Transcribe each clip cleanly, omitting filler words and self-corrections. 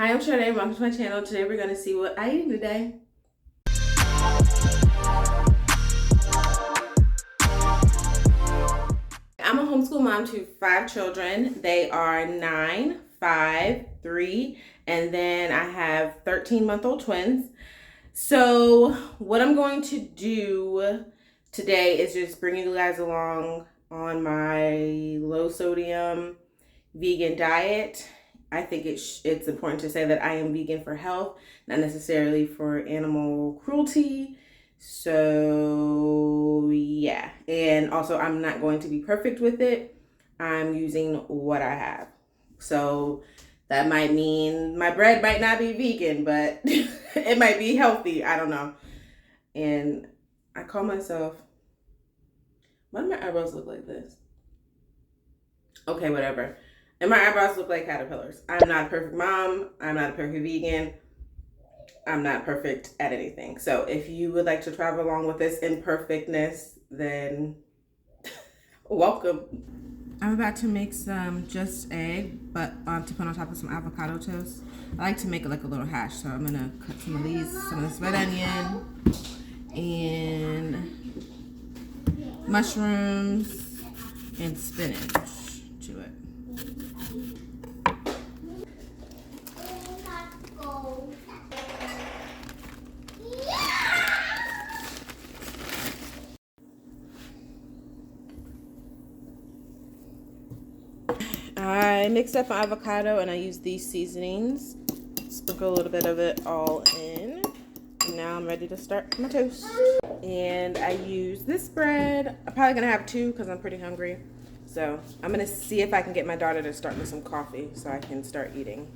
Hi, I'm Shardae. Welcome to my channel. Today we're going to see what I eat today. I'm a homeschool mom to 5 children. They are 9, 5, 3, and then I have 13-month-old twins. So what I'm going to do today is just bring you guys along on my low sodium vegan diet. I think it's important to say that I am vegan for health, not necessarily for animal cruelty. So yeah, and also I'm not going to be perfect with it. I'm using what I have. So that might mean my bread might not be vegan, but it might be healthy. I don't know. And I call myself, why do my eyebrows look like this? Okay, whatever. And my eyebrows look like caterpillars. I'm not a perfect mom. I'm not a perfect vegan. I'm not perfect at anything. So if you would like to travel along with this imperfectness, then welcome. I'm about to make some just egg, but to put on top of some avocado toast. I like to make it like a little hash, so I'm gonna cut some of these, some of this red onion, and mushrooms, and spinach to it. I mixed up my avocado and I used these seasonings. Sprinkle a little bit of it all in. And now I'm ready to start my toast. And I use this bread. I'm probably gonna have 2 because I'm pretty hungry. So I'm gonna see if I can get my daughter to start me some coffee so I can start eating.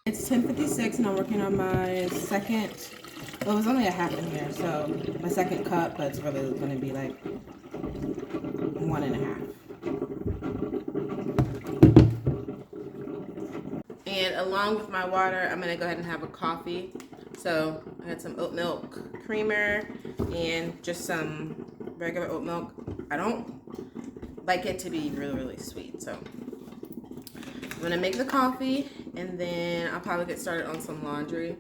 It's 10:56 and I'm working on my second, well, it was only a half in here, so my second cup, but it's really going to be like 1.5. And along with my water, I'm going to go ahead and have a coffee. So I had some oat milk creamer and just some regular oat milk. I don't like it to be really, really sweet, so I'm gonna make the coffee and then I'll probably get started on some laundry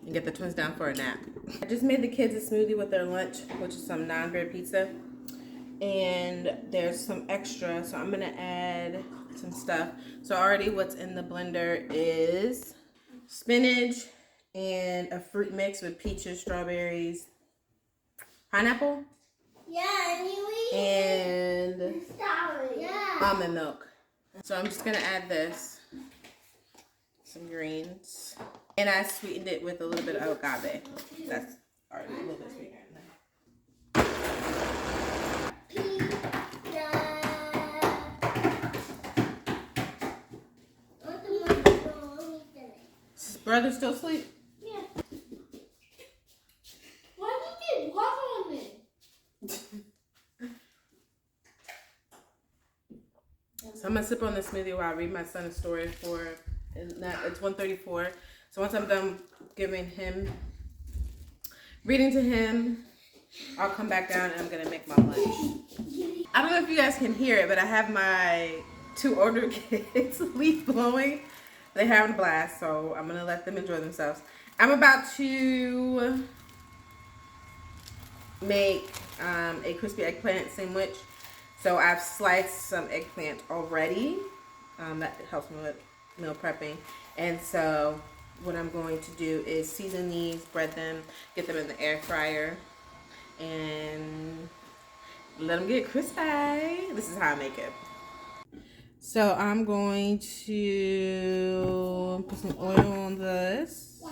and get the twins down for a nap. I just made the kids a smoothie with their lunch, which is some non-bread pizza. And there's some extra, so I'm gonna add some stuff. So already what's in the blender is spinach and a fruit mix with peaches, strawberries, pineapple, and almond milk. So I'm just gonna add this, some greens, and I sweetened it with a little bit of agave. That's already a little bit sweeter. Brother still asleep? Yeah. Why did you walk on me? So I'm gonna sip on this smoothie while I read my son a story for, it's 1:34. So once I'm done reading to him, I'll come back down and I'm gonna make my lunch. I don't know if you guys can hear it, but I have my 2 older kids leaf blowing. They're having a blast, so I'm gonna let them enjoy themselves. I'm about to make a crispy eggplant sandwich. So I've sliced some eggplant already. That helps me with meal prepping. And so what I'm going to do is season these, bread them, get them in the air fryer, and let them get crispy. This is how I make it. So I'm going to put some oil on this.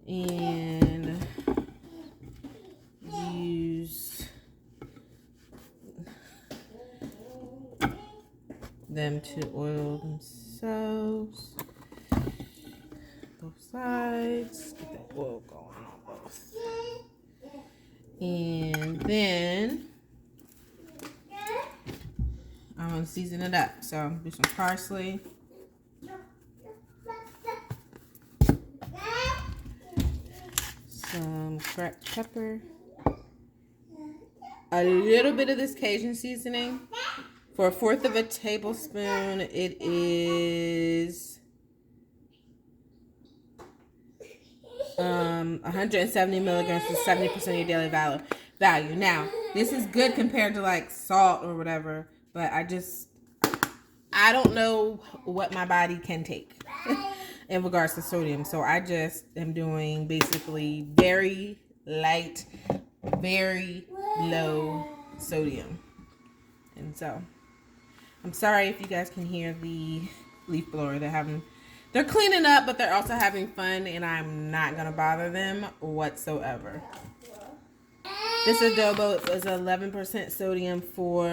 And use them to oil themselves. those. Both sides. Get that oil going on both. And then I'm going to season it up. So I'm going to do some parsley. Some cracked pepper. A little bit of this Cajun seasoning. For 1/4 tablespoon, it is 170 milligrams for 70% of your daily value. Now, this is good compared to like salt or whatever, but I don't know what my body can take in regards to sodium. So I just am doing basically very light, very low sodium. And so I'm sorry if you guys can hear the leaf blower. They're cleaning up, but they're also having fun, and I'm not gonna bother them whatsoever. This adobo is 11% sodium for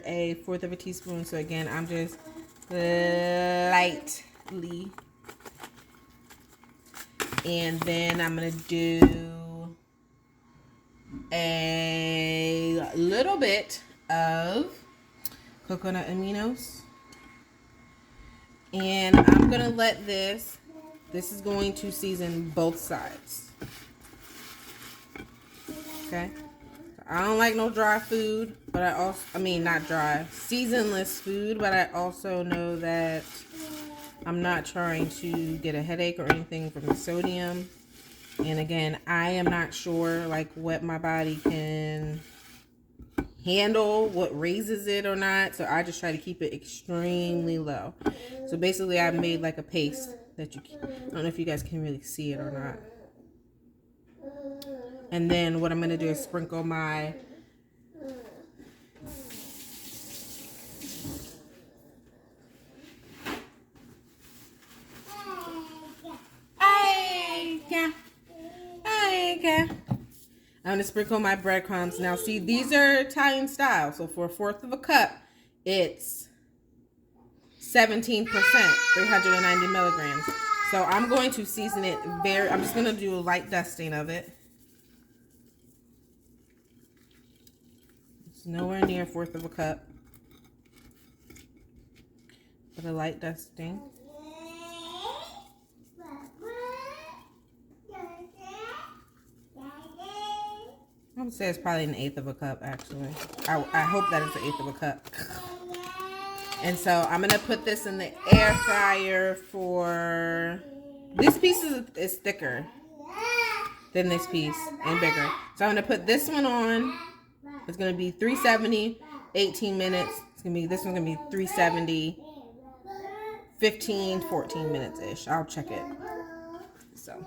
a 1/4 teaspoon. So again, I'm just lightly. And then I'm gonna do a little bit of coconut aminos. And I'm gonna let this is going to season both sides. Okay. I don't like no dry food, but not dry, seasonless food, but I also know that I'm not trying to get a headache or anything from the sodium. And again, I am not sure like what my body can handle, what raises it or not. So I just try to keep it extremely low. So basically I made like a paste that I don't know if you guys can really see it or not. And then what I'm going to do is sprinkle my I'm going to sprinkle my breadcrumbs. Now, see, these are Italian style. So for 1/4 cup, it's 17%, 390 milligrams. So I'm going to season it I'm just going to do a light dusting of it. It's nowhere near 1/4 cup, but a light dusting. I would say it's probably 1/8 cup, actually. I hope that it's 1/8 cup. And so I'm going to put this in the air fryer for... This piece is thicker than this piece and bigger. So I'm going to put this one on. It's going to be 370, 18 minutes. This one's going to be 370, 15, 14 minutes-ish. I'll check it. So...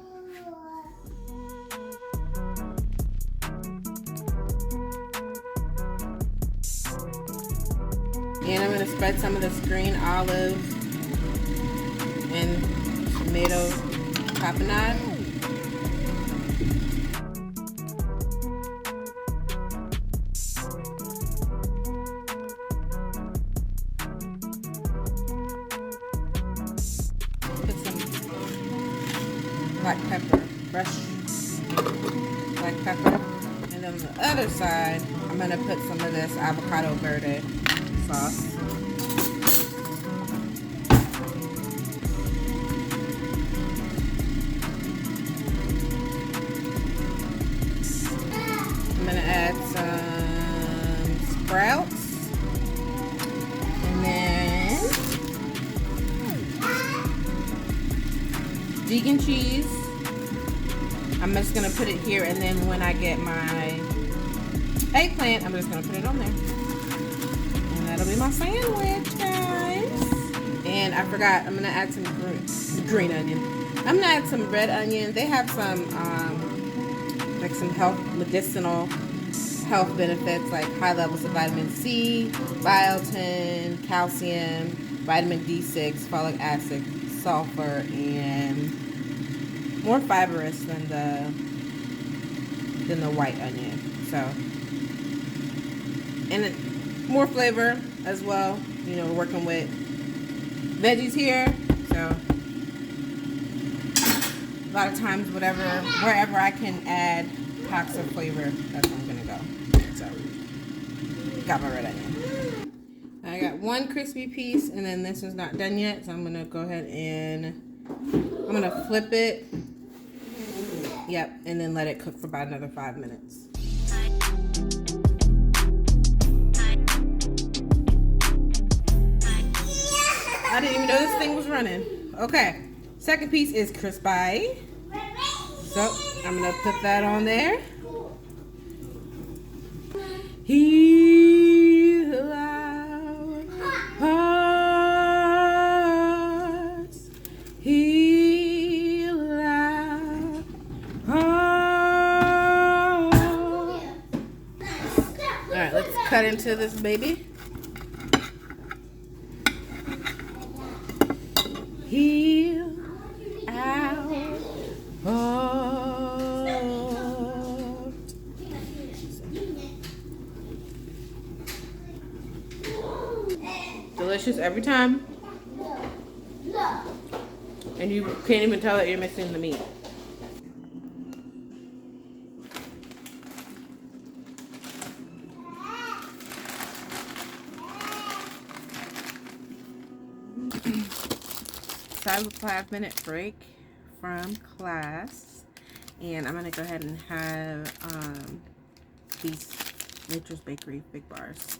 And I'm going to spread some of this green olive and tomato tapenade. Put some black pepper, fresh black pepper. And then on the other side, I'm going to put some of this avocado verde sauce. I'm going to add some sprouts. And then vegan cheese. I'm just going to put it here, and then when I get my eggplant, I'm just going to put it on there. That'll be my sandwich, guys. And I forgot, I'm gonna add some green onion. I'm gonna add some red onion. They have some like some medicinal health benefits, like high levels of vitamin C, biotin, calcium, vitamin D6, folic acid, sulfur, and more fibrous than the white onion. So, and more flavor as well. You know, we're working with veggies here, so a lot of times wherever I can add packs of flavor, that's where I'm gonna go. So got my red onion. I got one crispy piece, and then this is not done yet, so I'm gonna go ahead and I'm gonna flip it. Yep, and then let it cook for about another 5 minutes. I didn't even know this thing was running. Okay, second piece is crispy. So I'm gonna put that on there. Heal our hearts. Heal our hearts. All right, let's cut into this baby. Heal our heart. Delicious every time. And you can't even tell that you're missing the meat. So I have a 5-minute break from class, and I'm gonna go ahead and have these Nature's Bakery Big Bars.